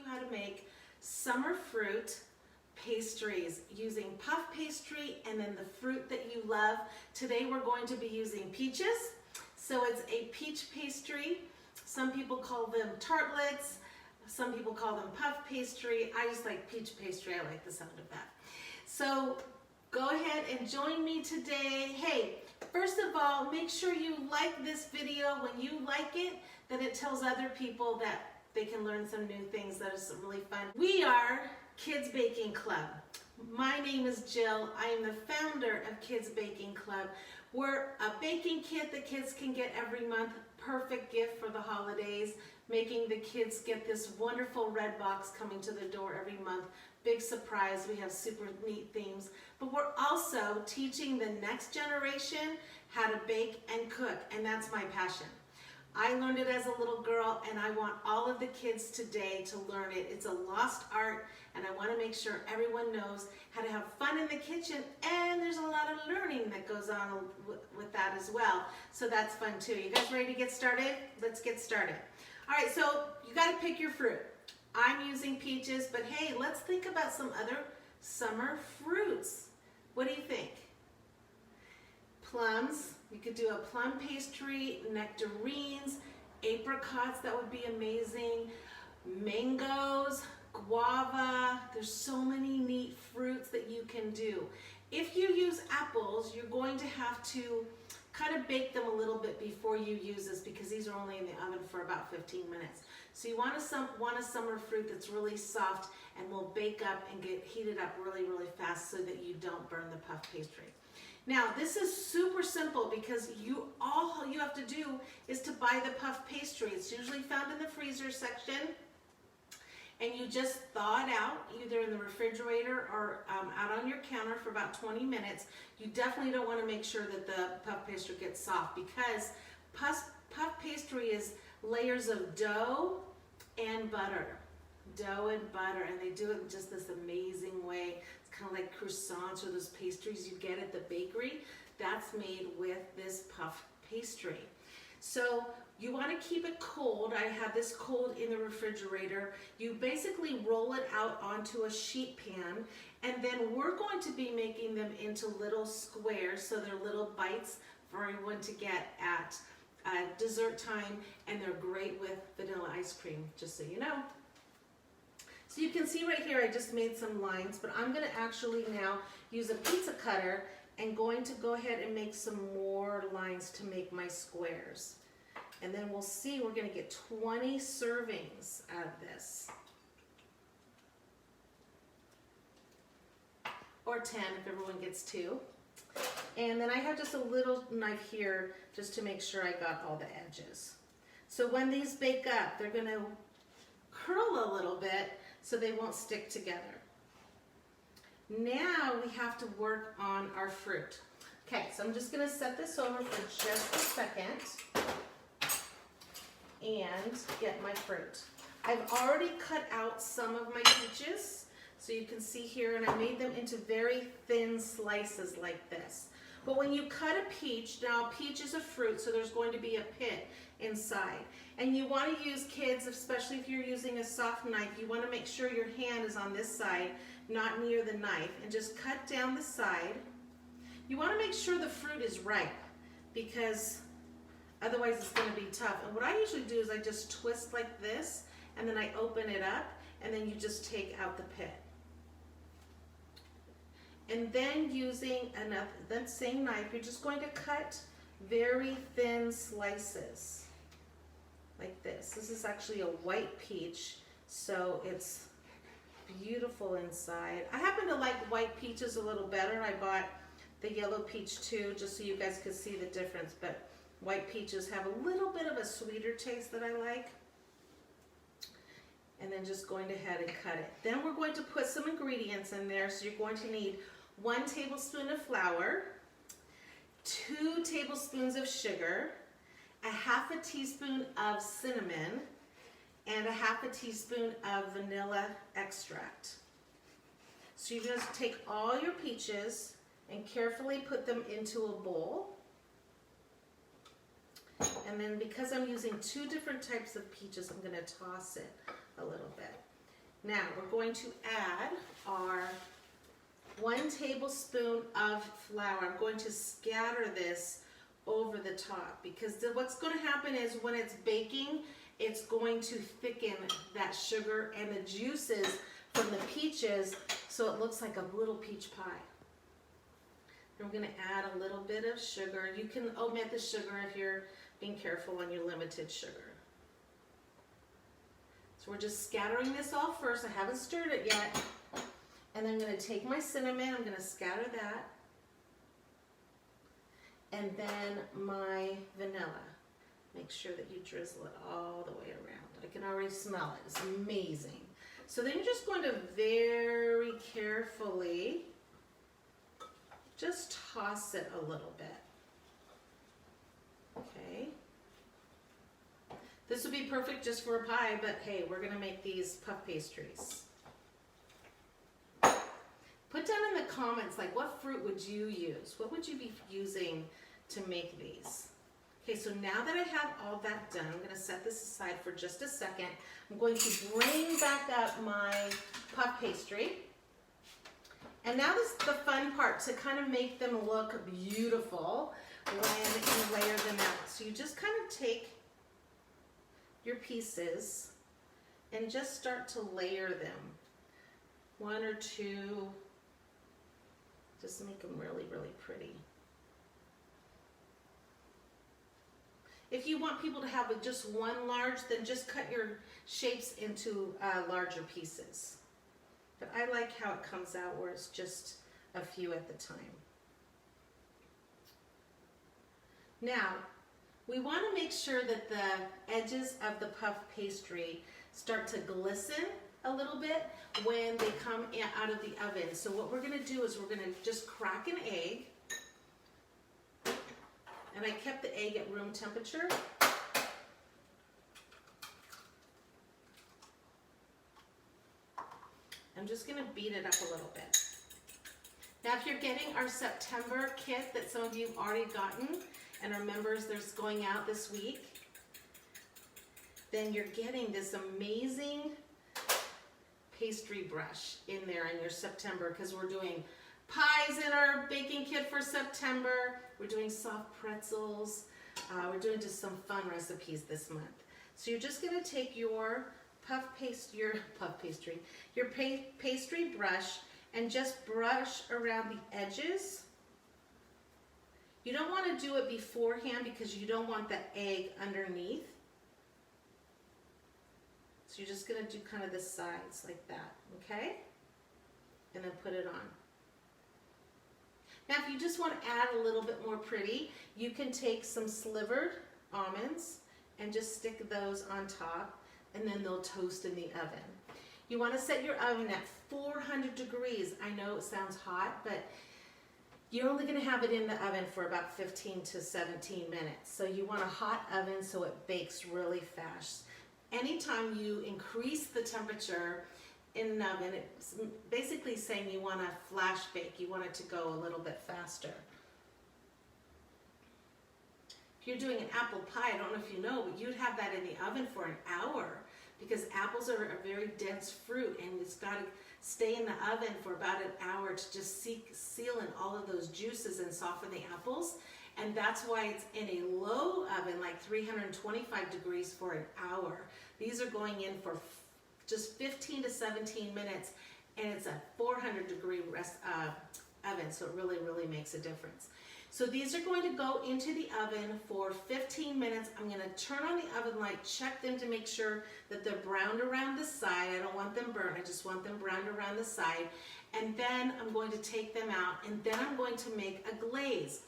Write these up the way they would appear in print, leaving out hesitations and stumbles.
how to make summer fruit pastries using puff pastry and then the fruit that you love. Today we're going to be using peaches. So it's a peach pastry. Some people call them tartlets. Some people call them puff pastry. I just like peach pastry. I like the sound of that. So go ahead and join me today. Hey, first of all, make sure you like this video. When you like it, then it tells other people that they can learn some new things that is really fun. We are Kids Baking Club. My name is Jill. I am the founder of Kids Baking Club. We're a baking kit that kids can get every month. Perfect gift for the holidays. Making the kids get this wonderful red box coming to the door every month. Big surprise. We have super neat themes. But we're also teaching the next generation how to bake and cook, and that's my passion. I learned it as a little girl, and I want all of the kids today to learn it. It's a lost art, and I want to make sure everyone knows how to have fun in the kitchen, and there's a lot of learning that goes on with that as well. So that's fun too. You guys ready to get started? Let's get started. All right, so you got to pick your fruit. I'm using peaches, but hey, let's think about some other summer fruits. What do you think? Plums. You could do a plum pastry, nectarines, apricots, that would be amazing. Mangoes, guava. There's so many neat fruits that you can do. If you use apples, you're going to have to kind of bake them a little bit before you use this because these are only in the oven for about 15 minutes. So you want a summer fruit that's really soft and will bake up and get heated up really, really fast so that you don't burn the puff pastry. Now, this is super simple because all you have to do is to buy the puff pastry. It's usually found in the freezer section, and you just thaw it out either in the refrigerator or out on your counter for about 20 minutes. You definitely don't want to make sure that the puff pastry gets soft because puff pastry is layers of dough and butter. Dough and butter, and they do it in just this amazing way. It's kind of like croissants or those pastries you get at the bakery. That's made with this puff pastry. So you want to keep it cold. I have this cold in the refrigerator. You basically roll it out onto a sheet pan, and then we're going to be making them into little squares, so they're little bites for everyone to get at dessert time, and they're great with vanilla ice cream, just so you know. So you can see right here I just made some lines, but I'm going to actually now use a pizza cutter and going to go ahead and make some more lines to make my squares. And then we'll see, we're going to get 20 servings out of this. Or 10 if everyone gets 2. And then I have just a little knife here just to make sure I got all the edges. So when these bake up, they're going to curl a little bit so they won't stick together. Now we have to work on our fruit. Okay, so I'm just going to set this over for just a second and get my fruit. I've already cut out some of my peaches, so you can see here, and I made them into very thin slices like this. But when you cut a peach, now a peach is a fruit, so there's going to be a pit inside. And you want to use, kids, especially if you're using a soft knife, you want to make sure your hand is on this side, not near the knife, and just cut down the side. You want to make sure the fruit is ripe because otherwise it's going to be tough. And what I usually do is I just twist like this, and then I open it up, and then you just take out the pit. And then using that same knife, you're just going to cut very thin slices like this. This is actually a white peach, so it's beautiful inside. I happen to like white peaches a little better. I bought the yellow peach too, just so you guys could see the difference, but white peaches have a little bit of a sweeter taste that I like. And then just going ahead and cut it. Then we're going to put some ingredients in there, so you're going to need 1 tablespoon of flour, 2 tablespoons of sugar, 1/2 teaspoon of cinnamon, and 1/2 teaspoon of vanilla extract. So you're going to take all your peaches and carefully put them into a bowl. And then because I'm using 2 different types of peaches, I'm going to toss it a little bit. Now we're going to add our 1 tablespoon of flour. I'm going to scatter this over the top because what's going to happen is when it's baking, it's going to thicken that sugar and the juices from the peaches so it looks like a little peach pie. And we're going to add a little bit of sugar. You can omit the sugar if you're being careful on your limited sugar. So we're just scattering this all first. I haven't stirred it yet. And then I'm going to take my cinnamon, I'm going to scatter that. And then my vanilla. Make sure that you drizzle it all the way around. I can already smell it. It's amazing. So then you're just going to very carefully just toss it a little bit. Okay. This would be perfect just for a pie, but hey, we're going to make these puff pastries. Put down in the comments, like, what fruit would you use? What would you be using to make these? Okay, so now that I have all that done, I'm going to set this aside for just a second. I'm going to bring back up my puff pastry. And now this is the fun part, to kind of make them look beautiful when you layer them out. So you just kind of take your pieces and just start to layer them. 1 or 2. Just make them really, really pretty. If you want people to have just one large, then just cut your shapes into larger pieces. But I like how it comes out where it's just a few at the time. Now, we want to make sure that the edges of the puff pastry start to glisten a little bit when they come out of the oven. So what we're going to do is we're going to just crack an egg. And I kept the egg at room temperature. I'm just going to beat it up a little bit. Now if you're getting our September kit that some of you have already gotten and are members that's going out this week, then you're getting this amazing pastry brush in there in your September, because we're doing pies in our baking kit for September. We're doing soft pretzels. We're doing just some fun recipes this month. So you're just going to take your pastry brush and just brush around the edges. You don't want to do it beforehand because you don't want the egg underneath. So you're just going to do kind of the sides like that, okay? And then put it on. Now if you just want to add a little bit more pretty, you can take some slivered almonds and just stick those on top, and then they'll toast in the oven. You want to set your oven at 400 degrees. I know it sounds hot, but you're only going to have it in the oven for about 15 to 17 minutes. So you want a hot oven so it bakes really fast. Anytime you increase the temperature in an oven, it's basically saying you want a flash bake. You want it to go a little bit faster. If you're doing an apple pie, I don't know if you know, but you'd have that in the oven for an hour, because apples are a very dense fruit and it's got to stay in the oven for about an hour to just seal in all of those juices and soften the apples. And that's why it's in a low oven, like 325 degrees for an hour. These are going in for just 15 to 17 minutes, and it's a 400 degree oven, so it really, really makes a difference. So these are going to go into the oven for 15 minutes. I'm going to turn on the oven light, check them to make sure that they're browned around the side. I don't want them burnt, I just want them browned around the side. And then I'm going to take them out, and then I'm going to make a glaze.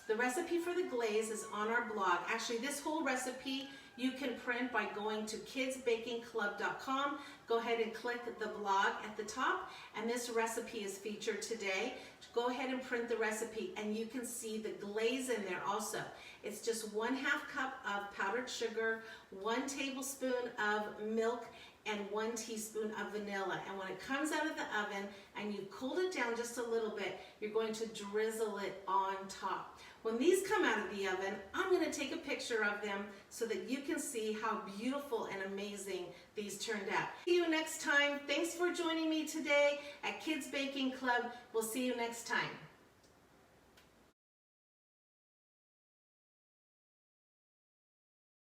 The recipe for the glaze is on our blog. Actually, this whole recipe you can print by going to kidsbakingclub.com. Go ahead and click the blog at the top, and this recipe is featured today. Go ahead and print the recipe, and you can see the glaze in there also. It's just 1/2 cup of powdered sugar, 1 tablespoon of milk, and 1 teaspoon of vanilla. And when it comes out of the oven and you've cooled it down just a little bit, you're going to drizzle it on top. When these come out of the oven, I'm going to take a picture of them so that you can see how beautiful and amazing these turned out. See you next time. Thanks for joining me today at Kids Baking Club. We'll see you next time.